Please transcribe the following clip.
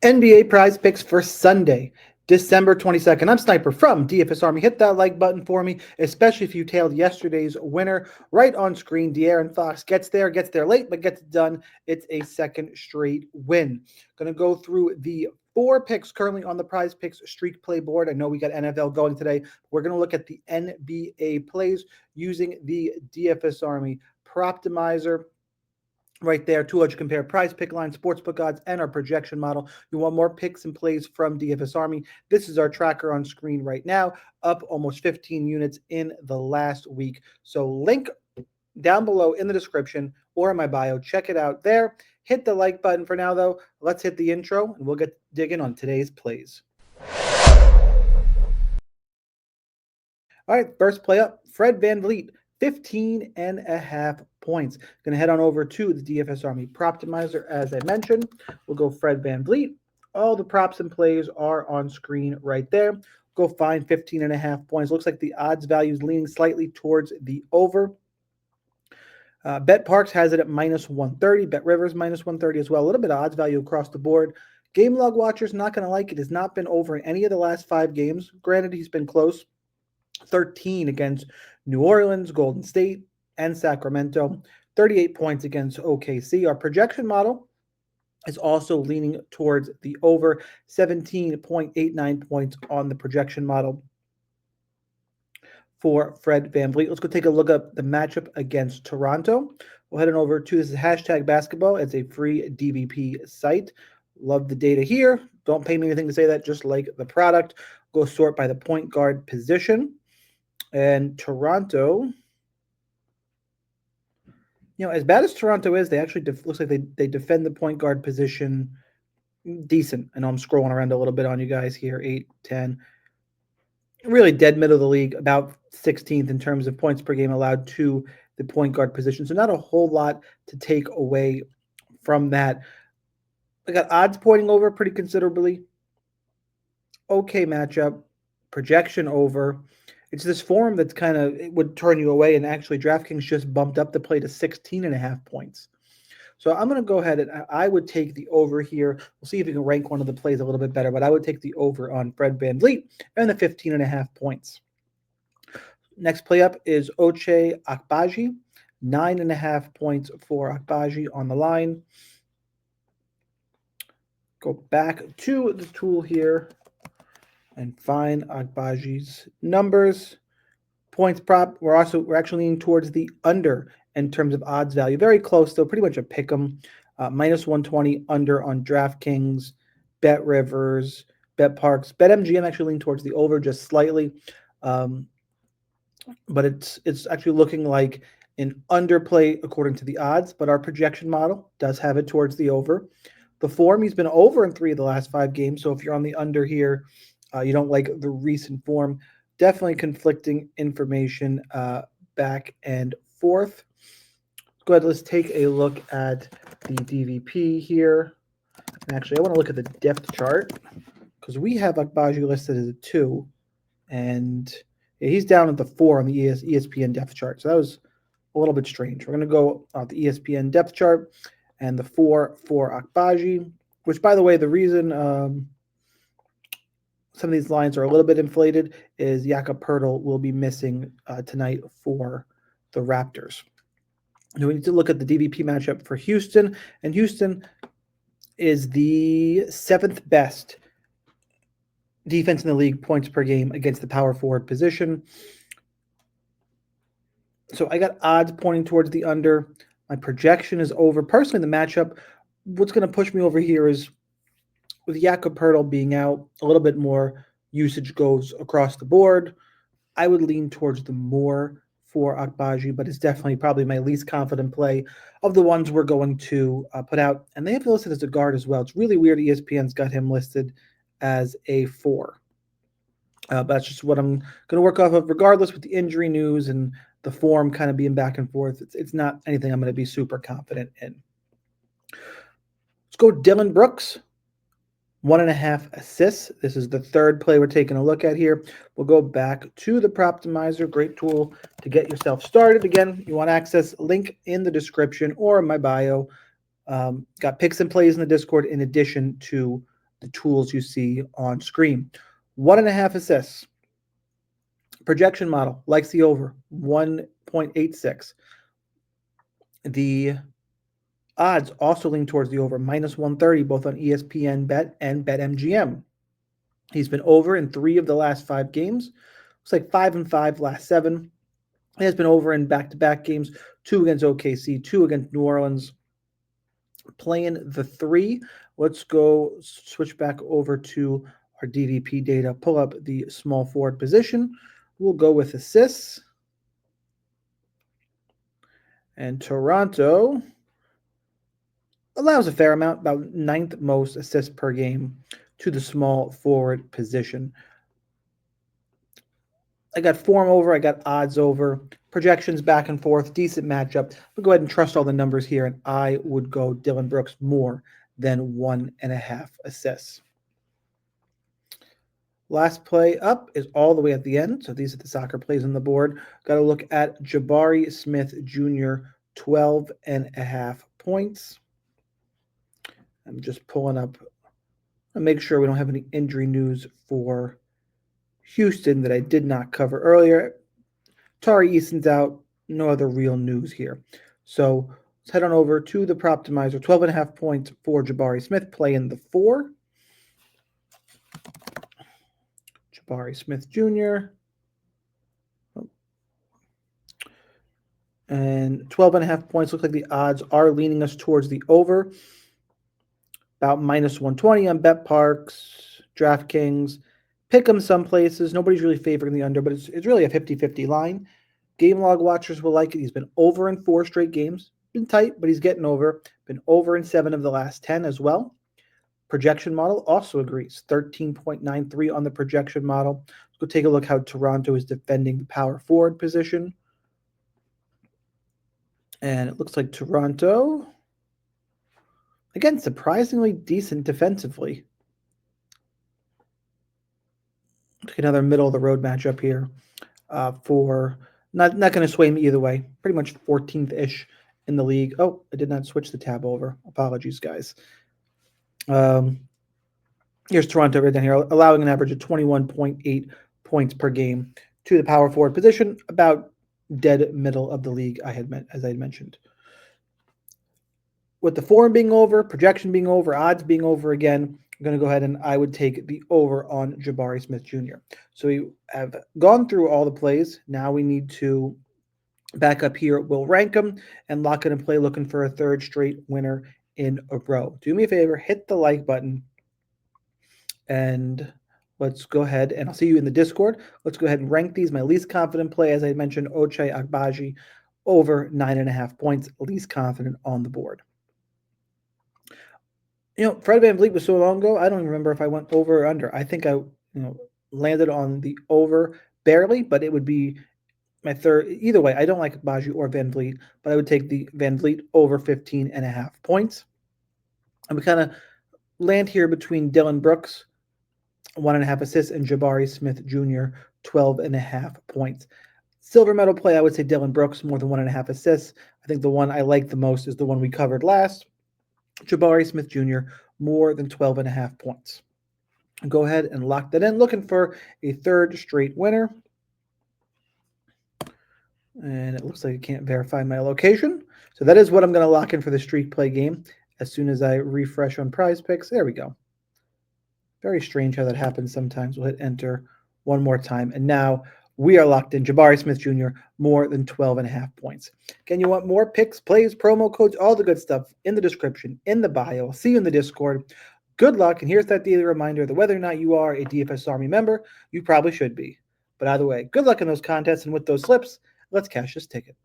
NBA prize picks for Sunday, December 22nd. I'm Sniper from DFS Army. Hit that like button for me, especially if you tailed yesterday's winner right on screen. De'Aaron Fox gets there late, but gets it done. It's a second straight win. Going to go through the 4 picks currently on the prize picks streak play board. I know we got NFL going today. We're going to look at the NBA plays using the DFS Army Proptimizer. Right there, tool to compare price, pick line, sportsbook odds, and our projection model. You want more picks and plays from DFS Army. This is our tracker on screen right now, up almost 15 units in the last week. So link down below in the description or in my bio. Check it out there. Hit the like button for now, though. Let's hit the intro, and we'll get digging on today's plays. All right, first play up, Fred VanVleet. 15.5 points. Going to head on over to the DFS Army Proptimizer. As I mentioned, we'll go Fred VanVleet. All the props and plays are on screen right there. Go find 15.5 points. Looks like the odds value is leaning slightly towards the over. Bet Parks has it at minus 130. Bet Rivers minus 130 as well. A little bit of odds value across the board. Game log watchers not going to like it. Has not been over in any of the last 5 games. Granted, he's been close. 13 against New Orleans, Golden State, and Sacramento. 38 points against OKC. Our projection model is also leaning towards the over. 17.89 points on the projection model for Fred VanVleet. Let's go take a look at the matchup against Toronto. We'll head on over to this is hashtag basketball. It's a free DVP site. Love the data here. Don't pay me anything to say that, just like the product. Go sort by the point guard position. And Toronto, as bad as Toronto is, they actually looks like they defend the point guard position decent. I know I'm scrolling around a little bit on you guys here, 8, 10. Really dead middle of the league, about 16th in terms of points per game allowed to the point guard position. So not a whole lot to take away from that. I got odds pointing over pretty considerably. Okay matchup, projection over. It's this form that's it would turn you away, and actually DraftKings just bumped up the play to 16.5 points. So I'm going to go ahead and I would take the over here. We'll see if you can rank one of the plays a little bit better, but I would take the over on Fred VanVleet and the 15.5 points. Next play up is Ochai Agbaji, 9.5 points for Agbaji on the line. Go back to the tool here and find Agbaji's numbers. Points prop, we're actually leaning towards the under in terms of odds value. Very close, though, pretty much a pick 'em. Minus 120 under on DraftKings, Bet Rivers, Bet Parks. BetMGM actually leaning towards the over just slightly. But it's actually looking like an underplay according to the odds, but our projection model does have it towards the over. The form, he's been over in 3 of the last 5 games, so if you're on the under here, you don't like the recent form. Definitely conflicting information back and forth. Go ahead, let's take a look at the DVP here. And actually, I want to look at the depth chart because we have Agbaji listed as a 2, and he's down at the 4 on the ESPN depth chart. So that was a little bit strange. We're going to go off the ESPN depth chart and the 4 for Agbaji, which, by the way, the reason some of these lines are a little bit inflated is Jakob Poeltl will be missing tonight for the Raptors. And we need to look at the DVP matchup for Houston, and Houston is the 7th best defense in the league, points per game against the power forward position. So I got odds pointing towards the under. My projection is over. Personally, the matchup, what's going to push me over here is with Jakob Poeltl being out, a little bit more usage goes across the board. I would lean towards the more for Agbaji, but it's definitely probably my least confident play of the ones we're going to put out. And they have him listed as a guard as well. It's really weird ESPN's got him listed as a 4. But that's just what I'm going to work off of, regardless with the injury news and the form kind of being back and forth. It's not anything I'm going to be super confident in. Let's go Dylan Brooks. 1.5 assists. This is the 3rd play we're taking a look at here. We'll go back to the Proptimizer. Great tool to get yourself started. Again, you want access, link in the description or in my bio. Got picks and plays in the Discord in addition to the tools you see on screen. 1.5 assists. Projection model likes the over, 1.86. The odds also lean towards the over, minus 130, both on ESPN Bet and BetMGM. He's been over in 3 of the last 5 games. Looks like 5-5 last 7. He has been over in back-to-back games, 2 against OKC, 2 against New Orleans. Playing the 3. Let's go switch back over to our DVP data, pull up the small forward position. We'll go with assists. And Toronto allows a fair amount, about 9th most assists per game to the small forward position. I got form over, I got odds over, projections back and forth, decent matchup. We'll go ahead and trust all the numbers here, and I would go Dillon Brooks more than 1.5 assists. Last play up is all the way at the end. So these are the soccer plays on the board. Got to look at Jabari Smith Jr., 12.5 points. I'm just pulling up and make sure we don't have any injury news for Houston that I did not cover earlier. Tari Eason's out. No other real news here. So let's head on over to the Proptimizer. 12.5 points for Jabari Smith, playing the 4. Jabari Smith Jr. And 12.5 points. Looks like the odds are leaning us towards the over. About minus 120 on BetParks, DraftKings. Pick 'em some places. Nobody's really favoring the under, but it's really a 50-50 line. Game log watchers will like it. He's been over in 4 straight games. Been tight, but he's getting over. Been over in 7 of the last 10 as well. Projection model also agrees. 13.93 on the projection model. Let's go take a look how Toronto is defending the power forward position. And it looks like Toronto, again, surprisingly decent defensively. Take another middle of the road matchup here for not going to sway me either way. Pretty much 14th-ish in the league. Oh, I did not switch the tab over. Apologies, guys. Here's Toronto right down here, allowing an average of 21.8 points per game to the power forward position, about dead middle of the league, as I had mentioned. With the form being over, projection being over, odds being over again, I'm going to go ahead and I would take the over on Jabari Smith Jr. So we have gone through all the plays. Now we need to back up here. We'll rank them and lock it in play, looking for a 3rd straight winner in a row. Do me a favor, hit the like button, and let's go ahead, and I'll see you in the Discord. Let's go ahead and rank these. My least confident play, as I mentioned, Ochai Agbaji, over 9.5 points, least confident on the board. Fred VanVleet was so long ago, I don't even remember if I went over or under. I think I landed on the over barely, but it would be my 3rd. Either way, I don't like Agbaji or VanVleet, but I would take the VanVleet over 15.5 points. And we kind of land here between Dillon Brooks, 1.5 assists, and Jabari Smith Jr., 12.5 points. Silver medal play, I would say Dillon Brooks, more than 1.5 assists. I think the one I like the most is the one we covered last. Jabari Smith Jr., more than 12.5 points. Go ahead and lock that in. Looking for a 3rd straight winner. And it looks like I can't verify my location. So that is what I'm going to lock in for the streak play game as soon as I refresh on Prizepicks. There we go. Very strange how that happens sometimes. We'll hit enter one more time. And now we are locked in. Jabari Smith Jr., more than 12.5 points. Again, you want more picks, plays, promo codes, all the good stuff in the description, in the bio. I'll see you in the Discord. Good luck. And here's that daily reminder that whether or not you are a DFS Army member, you probably should be. But either way, good luck in those contests. And with those slips, let's cash this ticket.